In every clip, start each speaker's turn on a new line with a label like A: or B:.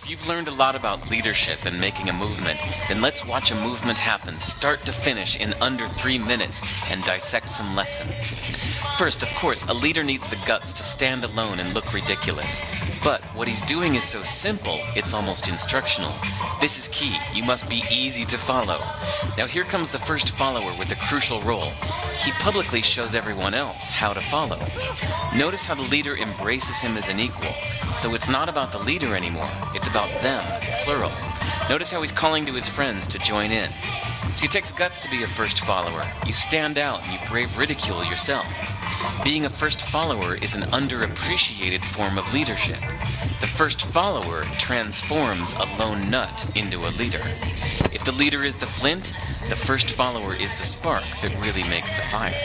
A: If you've learned a lot about leadership and making a movement, then let's watch a movement happen, start to finish, in under 3 minutes, and dissect some lessons. First, of course, a leader needs the guts to stand alone and look ridiculous. But what he's doing is so simple, it's almost instructional. This is key. You must be easy to follow. Now here comes the first follower with a crucial role. He publicly shows everyone else how to follow. Notice how the leader embraces him as an equal. So it's not about the leader anymore, it's about them, plural. Notice how he's calling to his friends to join in. So it takes guts to be a first follower. You stand out and you brave ridicule yourself. Being a first follower is an underappreciated form of leadership. The first follower transforms a lone nut into a leader. If the leader is the flint, the first follower is the spark that really makes the fire.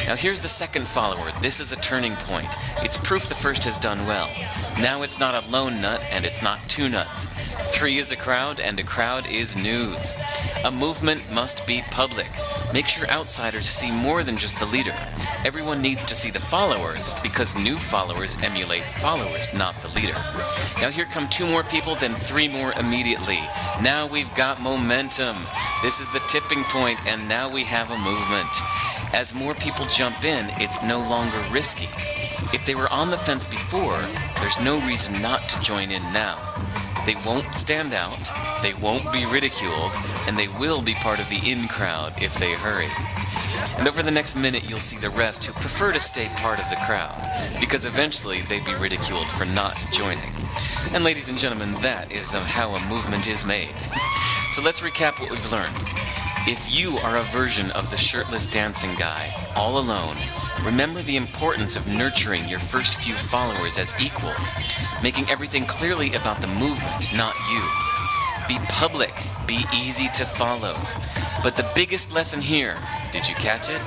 A: Now here's the second follower. This is a turning point. It's proof the first has done well. Now it's not a lone nut and it's not two nuts. 3 is a crowd and a crowd is news. A movement must be public. Make sure outsiders see more than just the leader. Everyone needs to see the followers because new followers emulate followers, not the leader. Now here come 2 more people, then 3 more immediately. Now we've got momentum. This is the tipping point and now we have a movement. As more people jump in, it's no longer risky. If they were on the fence before, there's no reason not to join in now. They won't stand out, they won't be ridiculed, and they will be part of the in crowd if they hurry. And over the next minute you'll see the rest who prefer to stay part of the crowd, because eventually they'd be ridiculed for not joining. And ladies and gentlemen, that is how a movement is made. So let's recap what we've learned. If you are a version of the shirtless dancing guy, all alone, remember the importance of nurturing your first few followers as equals, making everything clearly about the movement, not you. Be public, be easy to follow. But the biggest lesson here, did you catch it?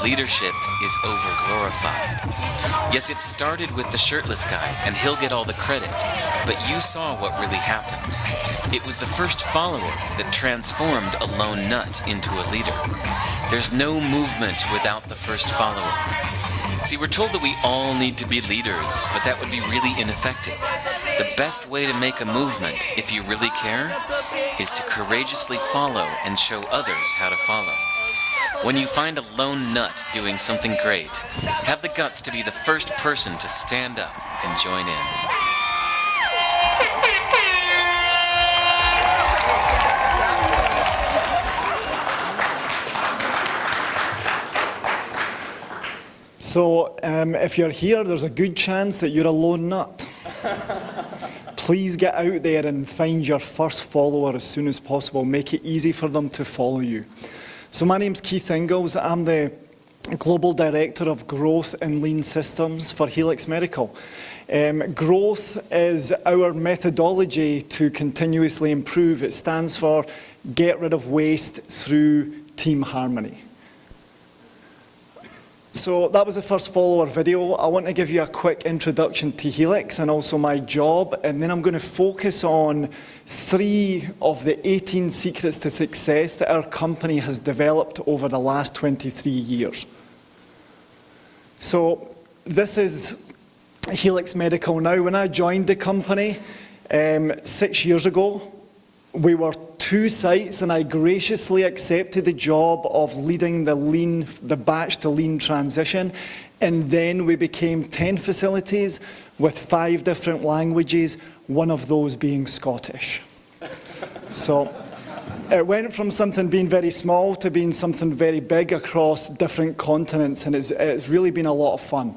A: Leadership is over-glorified. Yes, it started with the shirtless guy, and he'll get all the credit, but you saw what really happened. It was the first follower that transformed a lone nut into a leader. There's no movement without the first follower. See, we're told that we all need to be leaders, but that would be really ineffective. The best way to make a movement, if you really care, is to courageously follow and show others how to follow. When you find a lone nut doing something great, have the guts to be the first person to stand up and join in.
B: So, if you're here, there's a good chance that you're a lone nut. Please get out there and find your first follower as soon as possible. Make it easy for them to follow you. So my name's Keith Ingalls. I'm the Global Director of Growth and Lean Systems for Helix Medical. Growth is our methodology to continuously improve. It stands for get rid of waste through team harmony. So that was the first follower video. I want to give you a quick introduction to Helix and also my job, and then I'm going to focus on 3 of the 18 secrets to success that our company has developed over the last 23 years. So this is Helix Medical now. When I joined the company 6 years ago, we were 2 sites, and I graciously accepted the job of leading the batch to lean transition. And then we became 10 facilities with 5 different languages, one of those being Scottish. So it went from something being very small to being something very big across different continents, and it's really been a lot of fun.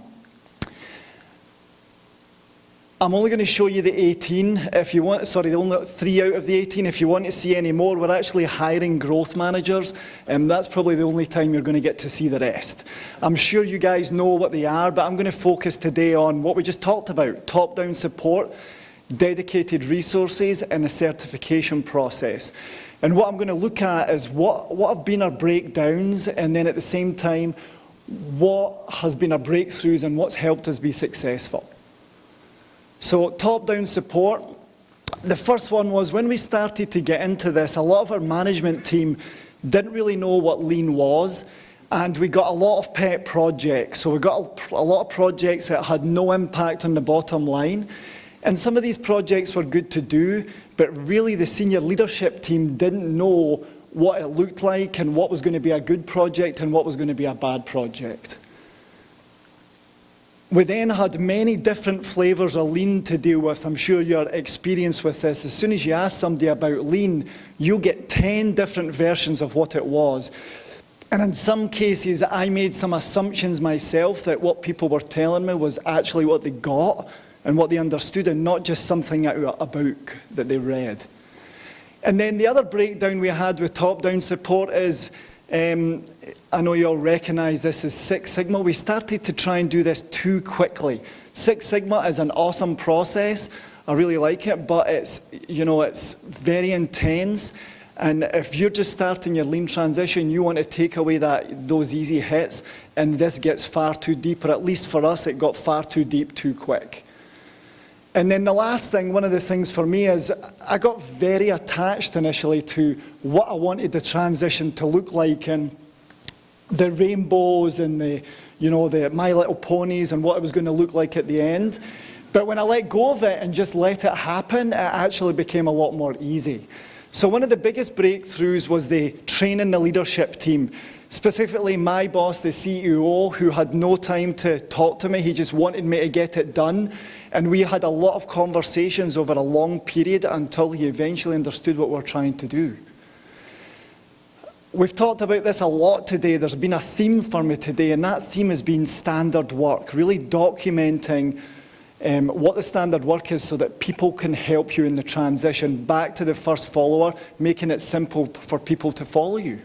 B: I'm only going to show you the 18 if you want, the only 3 out of the 18. If you want to see any more, we're actually hiring growth managers, and that's probably the only time you're going to get to see the rest. I'm sure you guys know what they are, but I'm going to focus today on what we just talked about: top-down support, dedicated resources, and a certification process. And what I'm going to look at is what have been our breakdowns, and then at the same time, what has been our breakthroughs and what's helped us be successful. So top-down support, the first one was when we started to get into this, a lot of our management team didn't really know what lean was, and we got a lot of pet projects. So we got a lot of projects that had no impact on the bottom line, And some of these projects were good to do, but really the senior leadership team didn't know what it looked like and what was going to be a good project and what was going to be a bad project. We then had many different flavors of lean to deal with. I'm sure you're experienced with this. As soon as you ask somebody about lean, you'll get 10 different versions of what it was. And in some cases, I made some assumptions myself that what people were telling me was actually what they got and what they understood, and not just something out of a book that they read. And then the other breakdown we had with top-down support is, I know you all recognize this as Six Sigma. We started to try and do this too quickly. Six Sigma is an awesome process. I really like it, but it's very intense. And if you're just starting your lean transition, you want to take away those easy hits, and this gets far too deep, or at least for us, it got far too deep too quick. And then the last thing, one of the things for me is I got very attached initially to what I wanted the transition to look like, and the rainbows and the My Little Ponies and what it was going to look like at the end. But when I let go of it and just let it happen, it actually became a lot more easy. So one of the biggest breakthroughs was the training the leadership team. Specifically, my boss, the CEO, who had no time to talk to me, he just wanted me to get it done. And we had a lot of conversations over a long period until he eventually understood what we're trying to do. We've talked about this a lot today. There's been a theme for me today, and that theme has been standard work, really documenting what the standard work is so that people can help you in the transition back to the first follower, making it simple for people to follow you.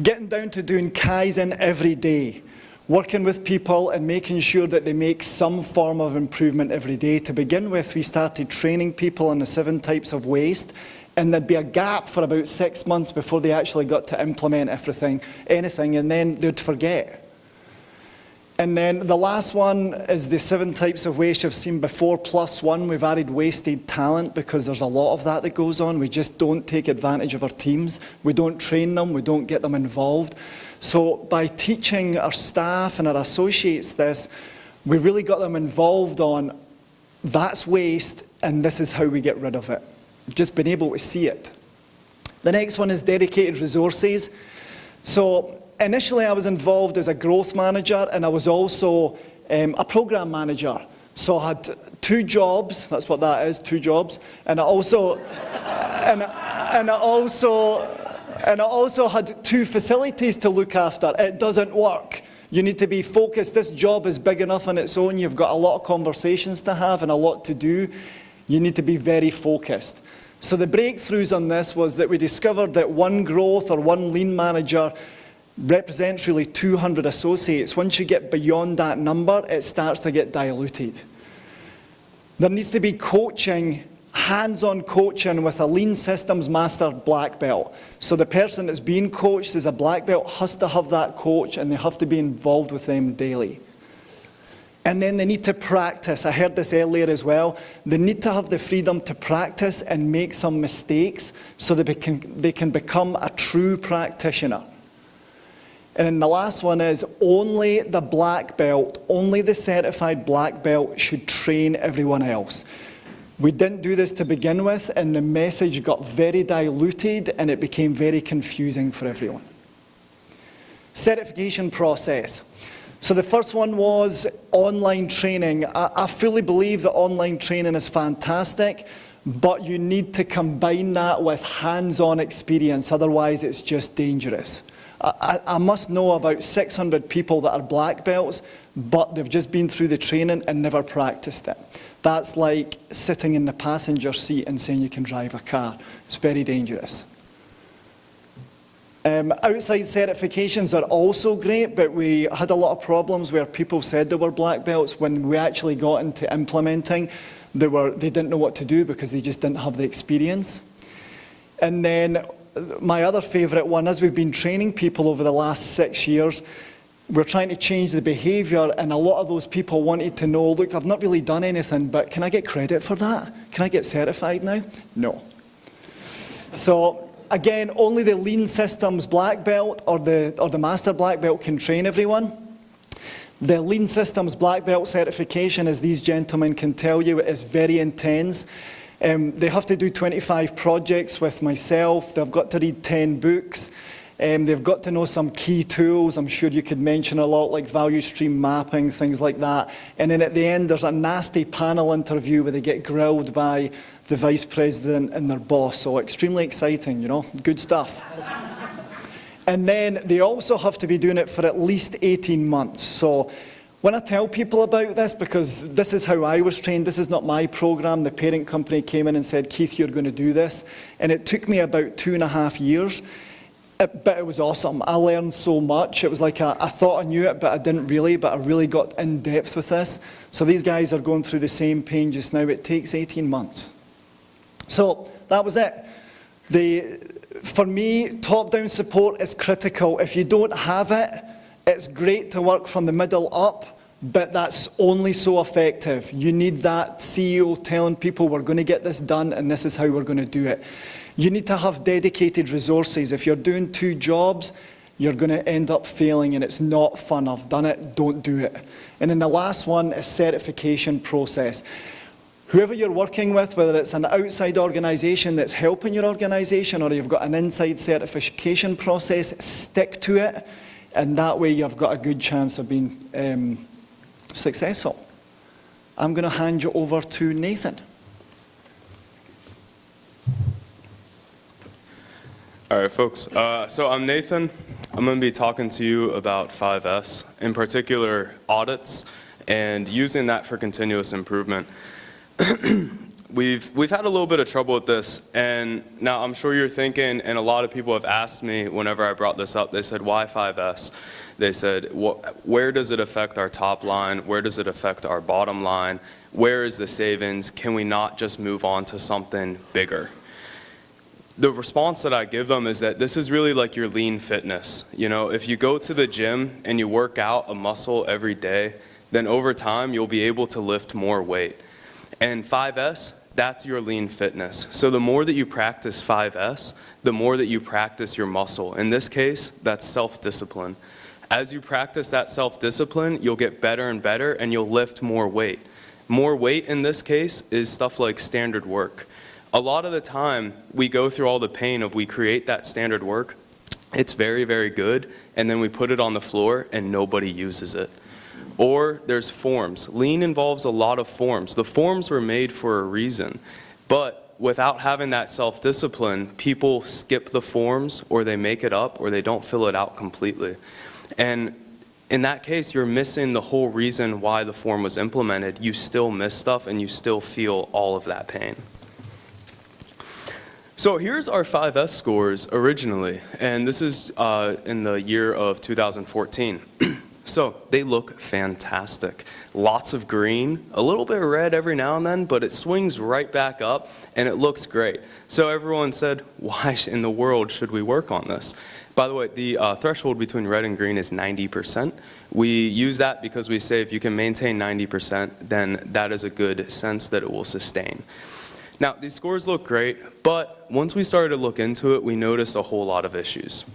B: Getting down to doing Kaizen every day, working with people and making sure that they make some form of improvement every day. To begin with, we started training people on the 7 types of waste, and there'd be a gap for about 6 months before they actually got to implement anything, and then they'd forget. And then the last one is the 7 types of waste you've seen before, +1. We've added wasted talent because there's a lot of that goes on. We just don't take advantage of our teams. We don't train them. We don't get them involved. So by teaching our staff and our associates this, we really got them involved on that's waste and this is how we get rid of it. Just been able to see it. The next one is dedicated resources. So initially, I was involved as a growth manager, and I was also a program manager. So I had 2 jobs. That's what that is, 2 jobs. And I also, and I also had 2 facilities to look after. It doesn't work. You need to be focused. This job is big enough on its own. You've got a lot of conversations to have and a lot to do. You need to be very focused. So the breakthroughs on this was that we discovered that 1 growth or 1 lean manager represents really 200 associates. Once you get beyond that number, it starts to get diluted. There needs to be coaching, hands-on coaching with a lean systems master black belt. So the person that's being coached as a black belt has to have that coach, and they have to be involved with them daily. And then they need to practice. I heard this earlier as well. They need to have the freedom to practice and make some mistakes so that they can become a true practitioner. And then the last one is only the black belt, only the certified black belt should train everyone else. We didn't do this to begin with, and the message got very diluted and it became very confusing for everyone. Certification process. So the first one was online training. I fully believe that online training is fantastic, but you need to combine that with hands-on experience, otherwise it's just dangerous. I must know about 600 people that are black belts, but they've just been through the training and never practiced it. That's like sitting in the passenger seat and saying you can drive a car. It's very dangerous. Outside certifications are also great, but we had a lot of problems where people said they were black belts. When we actually got into implementing, they didn't know what to do because they just didn't have the experience. And then my other favourite one, as we've been training people over the last 6 years, we're trying to change the behaviour, and a lot of those people wanted to know, look, I've not really done anything, but can I get credit for that? Can I get certified now? No. So again, only the lean systems black belt or the master black belt can train everyone. The Lean Systems Black Belt certification, as these gentlemen can tell you, is very intense. They have to do 25 projects with myself. They've got to read 10 books. They've got to know some key tools. I'm sure you could mention a lot, like value stream mapping, things like that. And then at the end, there's a nasty panel interview where they get grilled by the vice president and their boss. So extremely exciting, you know, good stuff. And then they also have to be doing it for at least 18 months. So when I tell people about this, because this is how I was trained, this is not my program, the parent company came in and said, Keith, you're going to do this. And it took me about 2.5 years. But it was awesome. I learned so much. It was like I thought I knew it, but I didn't really. But I really got in depth with this. So these guys are going through the same pain just now. It takes 18 months. So that was it. For me, top-down support is critical. If you don't have it, it's great to work from the middle up, but that's only so effective. You need that CEO telling people we're going to get this done and this is how we're going to do it. You need to have dedicated resources. If you're doing 2 jobs, you're going to end up failing and it's not fun. I've done it, don't do it. And then the last one is certification process. Whoever you're working with, whether it's an outside organization that's helping your organization or you've got an inside certification process, stick to it. And that way you've got a good chance of being successful. I'm going to hand you over to Nathan.
C: All right, folks. So I'm Nathan. I'm going to be talking to you about 5S, in particular audits, and using that for continuous improvement. We've had a little bit of trouble with this, and now I'm sure you're thinking, and a lot of people have asked me whenever I brought this up, they said, why 5S? They said, where does it affect our top line? Where does it affect our bottom line? Where is the savings? Can we not just move on to something bigger? The response that I give them is that this is really like your lean fitness. You know, if you go to the gym and you work out a muscle every day, then over time you'll be able to lift more weight. And 5S, that's your lean fitness. So the more that you practice 5S, the more that you practice your muscle. In this case, that's self-discipline. As you practice that self-discipline, you'll get better and better and you'll lift more weight. More weight in this case is stuff like standard work. A lot of the time, we go through all the pain of we create that standard work, it's very, very good, and then we put it on the floor and nobody uses it. Or there's forms. Lean involves a lot of forms. The forms were made for a reason, but without having that self-discipline, people skip the forms, or they make it up, or they don't fill it out completely. And in that case, you're missing the whole reason why the form was implemented. You still miss stuff, and you still feel all of that pain. So here's our 5S scores originally, and this is in the year of 2014. So they look fantastic. Lots of green, a little bit of red every now and then, but it swings right back up, and it looks great. So everyone said, why in the world should we work on this? By the way, the threshold between red and green is 90%. We use that because we say if you can maintain 90%, then that is a good sense that it will sustain. Now, these scores look great, but once we started to look into it, we noticed a whole lot of issues.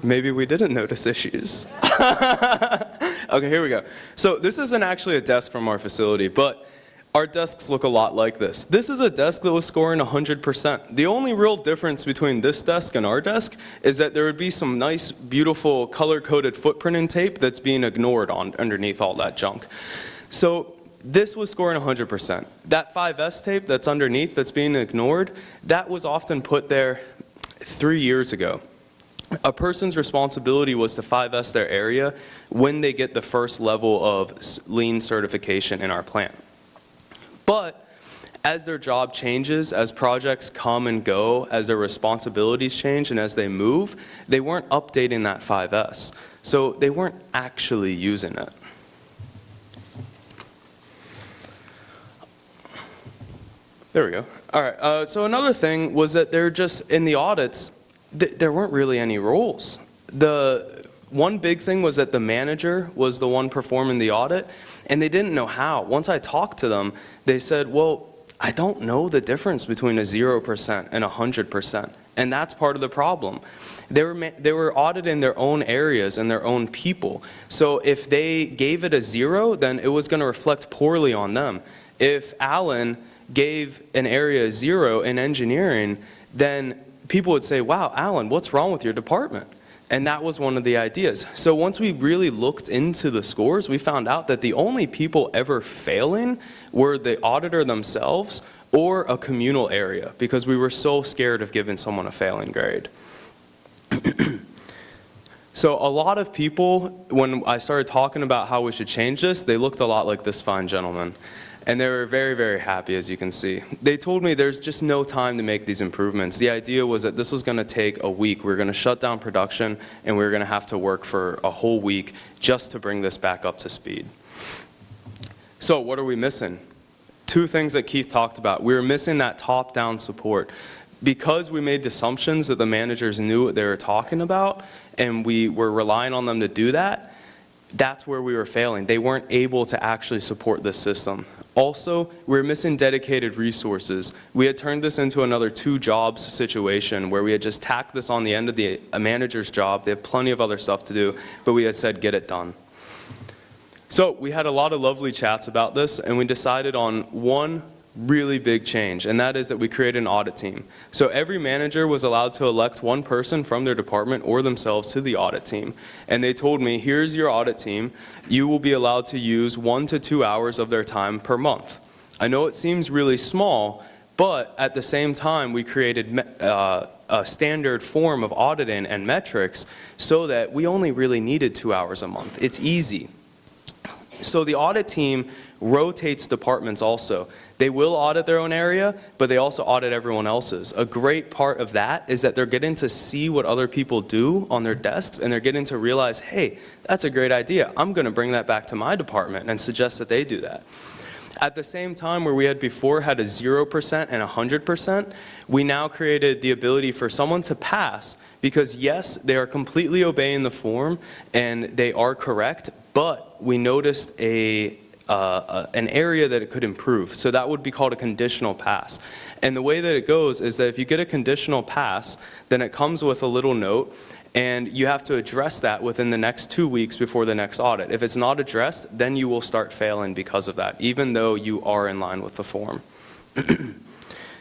C: Maybe we didn't notice issues. Okay, here we go. So this isn't actually a desk from our facility, but our desks look a lot like this. This is a desk that was scoring 100%. The only real difference between this desk and our desk is that there would be some nice, beautiful, color-coded footprinting tape that's being ignored underneath all that junk. So this was scoring 100%. That 5S tape that's underneath that's being ignored, that was often put there 3 years ago. A person's responsibility was to 5S their area when they get the first level of lean certification in our plant. But as their job changes, as projects come and go, as their responsibilities change and as they move, they weren't updating that 5S. So they weren't actually using it. There we go. All right, so another thing was that they're just, in the audits, there weren't really any roles. The one big thing was that the manager was the one performing the audit, and they didn't know how. Once I talked to them, they said, well, I don't know the difference between a 0% and 100%. And that's part of the problem. They were auditing their own areas and their own people. So if they gave it a 0, then it was going to reflect poorly on them. If Alan gave an area a 0 in engineering, then people would say, wow, Alan, what's wrong with your department? And that was one of the ideas. So once we really looked into the scores, we found out that the only people ever failing were the auditor themselves or a communal area, because we were so scared of giving someone a failing grade. So a lot of people, when I started talking about how we should change this, they looked a lot like this fine gentleman. And they were very, very happy, as you can see. They told me there's just no time to make these improvements. The idea was that this was going to take a week. We were going to shut down production, and we were going to have to work for a whole week just to bring this back up to speed. So what are we missing? Two things that Keith talked about. We were missing that top-down support. Because we made assumptions that the managers knew what they were talking about, and we were relying on them to do that, that's where we were failing. They weren't able to actually support this system. Also, we were missing dedicated resources. We had turned this into another 2 jobs situation where we had just tacked this on the end of a manager's job. They have plenty of other stuff to do, but we had said, get it done. So we had a lot of lovely chats about this, and we decided on one really big change, and that is that we created an audit team. So every manager was allowed to elect one person from their department or themselves to the audit team. And they told me, here's your audit team. You will be allowed to use 1 to 2 hours of their time per month. I know it seems really small, but at the same time, we created a standard form of auditing and metrics so that we only really needed 2 hours a month. It's easy. So the audit team rotates departments also. They will audit their own area, but they also audit everyone else's. A great part of that is that they're getting to see what other people do on their desks, and they're getting to realize, hey, that's a great idea. I'm going to bring that back to my department and suggest that they do that. At the same time, where we had before had a 0% and 100%, we now created the ability for someone to pass, because yes, they are completely obeying the form and they are correct, but we noticed an area that it could improve. So that would be called a conditional pass. And the way that it goes is that if you get a conditional pass, then it comes with a little note, and you have to address that within the next 2 weeks before the next audit. If it's not addressed, then you will start failing because of that, even though you are in line with the form.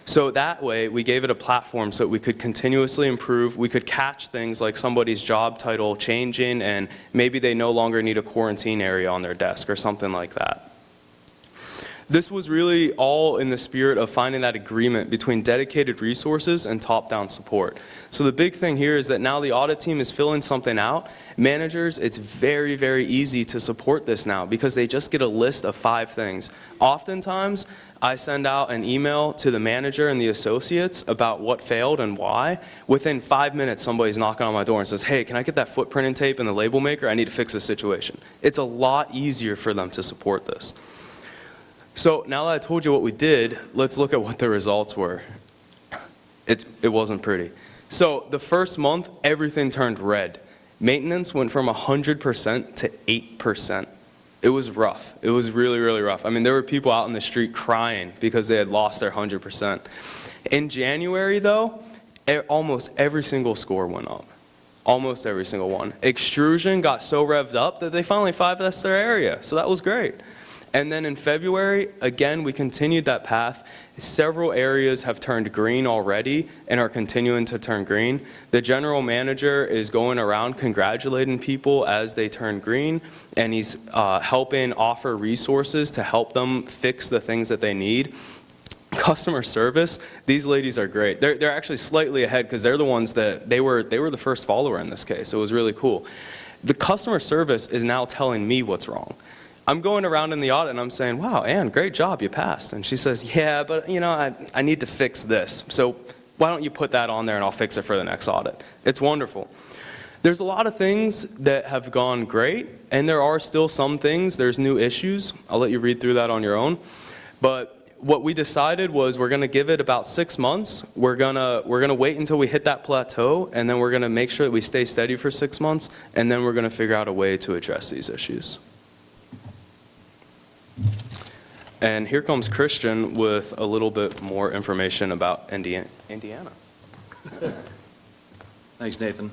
C: So that way, we gave it a platform so that we could continuously improve. We could catch things like somebody's job title changing, and maybe they no longer need a quarantine area on their desk or something like that. This was really all in the spirit of finding that agreement between dedicated resources and top-down support. So the big thing here is that now the audit team is filling something out. Managers, it's very, very easy to support this now because they just get a list of 5 things. Oftentimes, I send out an email to the manager and the associates about what failed and why. Within 5 minutes, somebody's knocking on my door and says, hey, can I get that footprint and tape and the label maker? I need to fix this situation. It's a lot easier for them to support this. So now that I told you what we did, let's look at what the results were. It wasn't pretty. So the first month, everything turned red. Maintenance went from 100% to 8%. It was rough. It was really, really rough. I mean, there were people out in the street crying because they had lost their 100%. In January, though, almost every single score went up. Almost every single one. Extrusion got so revved up that they finally 5S'd their area, so that was great. And then in February, again, we continued that path. Several areas have turned green already and are continuing to turn green. The general manager is going around congratulating people as they turn green, and he's helping offer resources to help them fix the things that they need. Customer service, these ladies are great. They're actually slightly ahead because they're the ones that they were the first follower in this case. It was really cool. The customer service is now telling me what's wrong. I'm going around in the audit and I'm saying, wow, Ann, great job, you passed. And she says, yeah, but you know, I need to fix this. So why don't you put that on there and I'll fix it for the next audit. It's wonderful. There's a lot of things that have gone great, and there are still some things, there's new issues. I'll let you read through that on your own. But what we decided was we're gonna give it about 6 months. We're gonna wait until we hit that plateau, and then we're gonna make sure that we stay steady for 6 months, and then we're gonna figure out a way to address these issues. And here comes Christian with a little bit more information about Indiana.
D: Thanks, Nathan.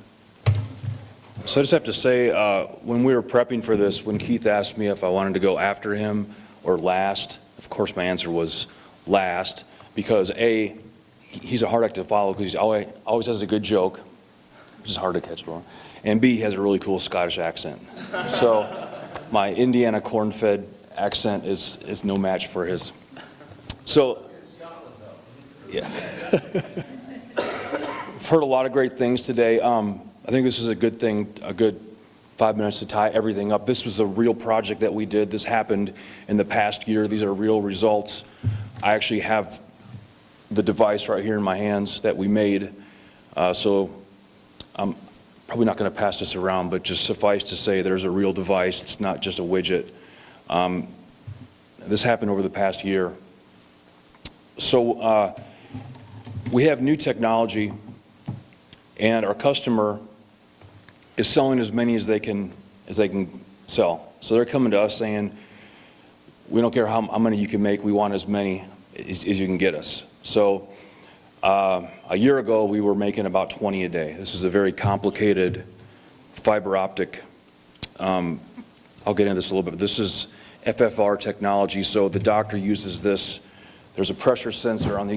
D: So I just have to say, when we were prepping for this, when Keith asked me if I wanted to go after him or last, of course my answer was last, because A, he's a hard act to follow because he always has a good joke, which is hard to catch on, and B, he has a really cool Scottish accent. So my Indiana corn-fed accent is no match for his. So, yeah. I've heard a lot of great things today. I think this is a good thing, a good 5 minutes to tie everything up. This was a real project that we did. This happened in the past year. These are real results. I actually have the device right here in my hands that we made. So I'm probably not going to pass this around, but just suffice to say there's a real device. It's not just a widget. This happened over the past year. So we have new technology, and our customer is selling as many as they can sell. So they're coming to us saying, we don't care how many you can make, we want as many as you can get us. So a year ago, we were making about 20 a day. This is a very complicated fiber optic. I'll get into this a little bit, but this is FFR technology. So the doctor uses this. There's a pressure sensor on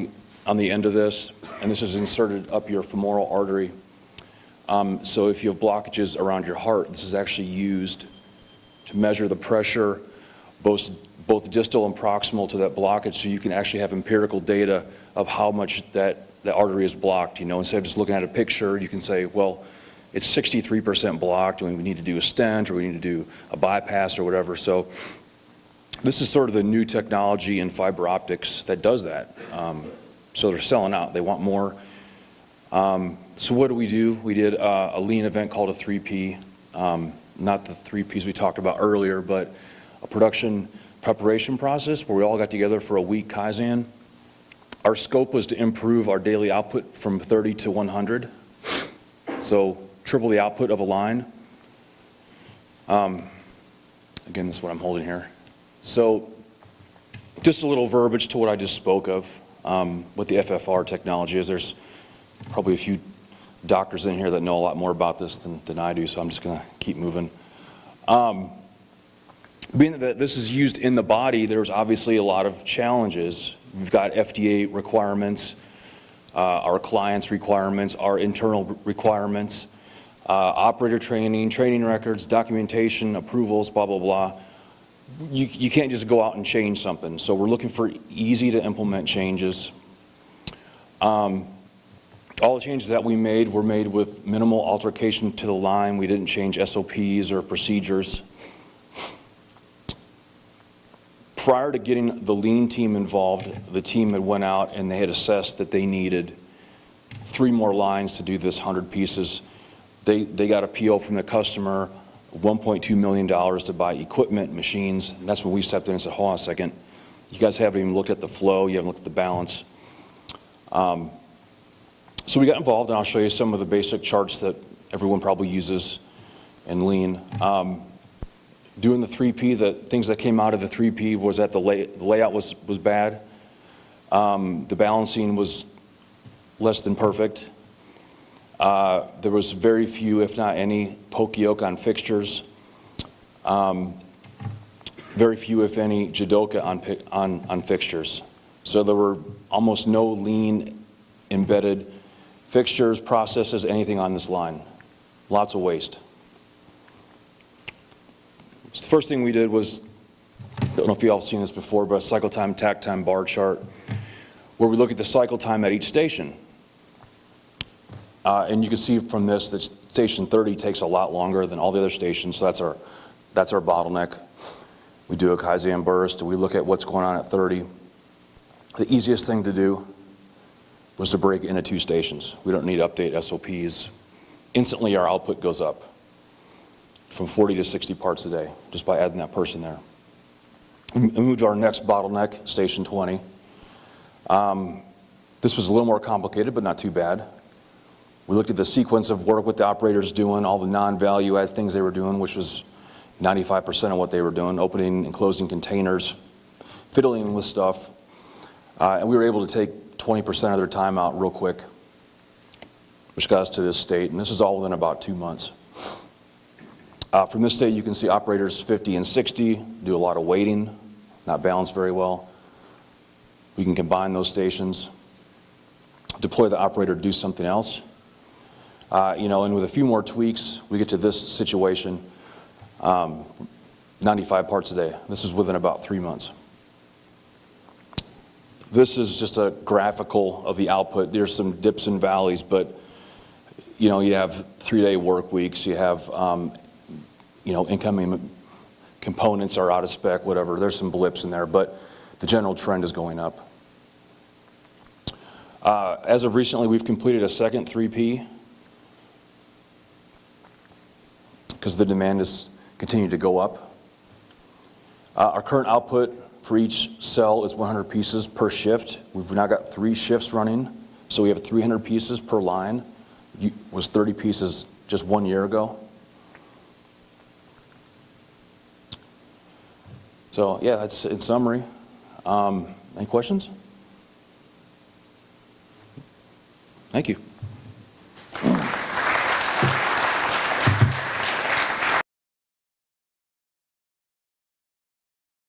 D: the end of this, and this is inserted up your femoral artery. So if you have blockages around your heart, this is actually used to measure the pressure, both distal and proximal to that blockage, so you can actually have empirical data of how much that artery is blocked. You know, instead of just looking at a picture, you can say, well, it's 63% blocked, and we need to do a stent, or we need to do a bypass, or whatever. So this is sort of the new technology in fiber optics that does that. So they're selling out. They want more. So what do? We did a lean event called a 3P. Not the 3 Ps we talked about earlier, but a production preparation process where we all got together for a week Kaizen. Our scope was to improve our daily output from 30 to 100. So triple the output of a line. Again, this is what I'm holding here. So just a little verbiage to what I just spoke of. What the FFR technology is. There's probably a few doctors in here that know a lot more about this than I do, so I'm just going to keep moving. Being that this is used in the body, there's obviously a lot of challenges. We've got FDA requirements, our clients' requirements, our internal requirements, operator training records, documentation, approvals, blah, blah, blah. You can't just go out and change something. So we're looking for easy to implement changes. All the changes that we made were made with minimal altercation to the line. We didn't change SOPs or procedures. Prior to getting the lean team involved, the team had went out and they had assessed that they needed 3 more lines to do this 100 pieces. They got a PO from the customer, $1.2 million to buy equipment, machines. And that's when we stepped in and said, hold on a second. You guys haven't even looked at the flow. You haven't looked at the balance. So we got involved, and I'll show you some of the basic charts that everyone probably uses in lean. Doing the 3P, the things that came out of the 3P was that the layout was bad. The balancing was less than perfect. There was very few, if not any, poke yoke on fixtures. Very few, if any, jidoka on fixtures. So there were almost no lean embedded fixtures, processes, anything on this line. Lots of waste. So the first thing we did was, I don't know if you all have seen this before, but a cycle time, takt time bar chart, where we look at the cycle time at each station. And you can see from this that station 30 takes a lot longer than all the other stations, so that's our bottleneck. We do a Kaizen burst, and we look at what's going on at 30. The easiest thing to do was to break it into 2 stations. We don't need to update SOPs. Instantly our output goes up from 40 to 60 parts a day just by adding that person there. We moved to our next bottleneck, station 20. This was a little more complicated, but not too bad. We looked at the sequence of work, what the operator's doing, all the non-value add things they were doing, which was 95% of what they were doing, opening and closing containers, fiddling with stuff, and we were able to take 20% of their time out real quick, which got us to this state, and this is all within about 2 months. From this state, you can see operators 50 and 60 do a lot of waiting, not balanced very well. We can combine those stations, deploy the operator to do something else. And with a few more tweaks, we get to this situation, 95 parts a day. This is within about 3 months. This is just a graphical of the output. There's some dips and valleys, but you have 3-day work weeks, you have incoming components are out of spec, whatever. There's some blips in there, but the general trend is going up. As of recently, we've completed a second 3P because the demand is continuing to go up. Our current output for each cell is 100 pieces per shift. We've now got 3 shifts running, so we have 300 pieces per line. It was 30 pieces just 1 year ago. So yeah, that's in summary. Any questions? Thank you.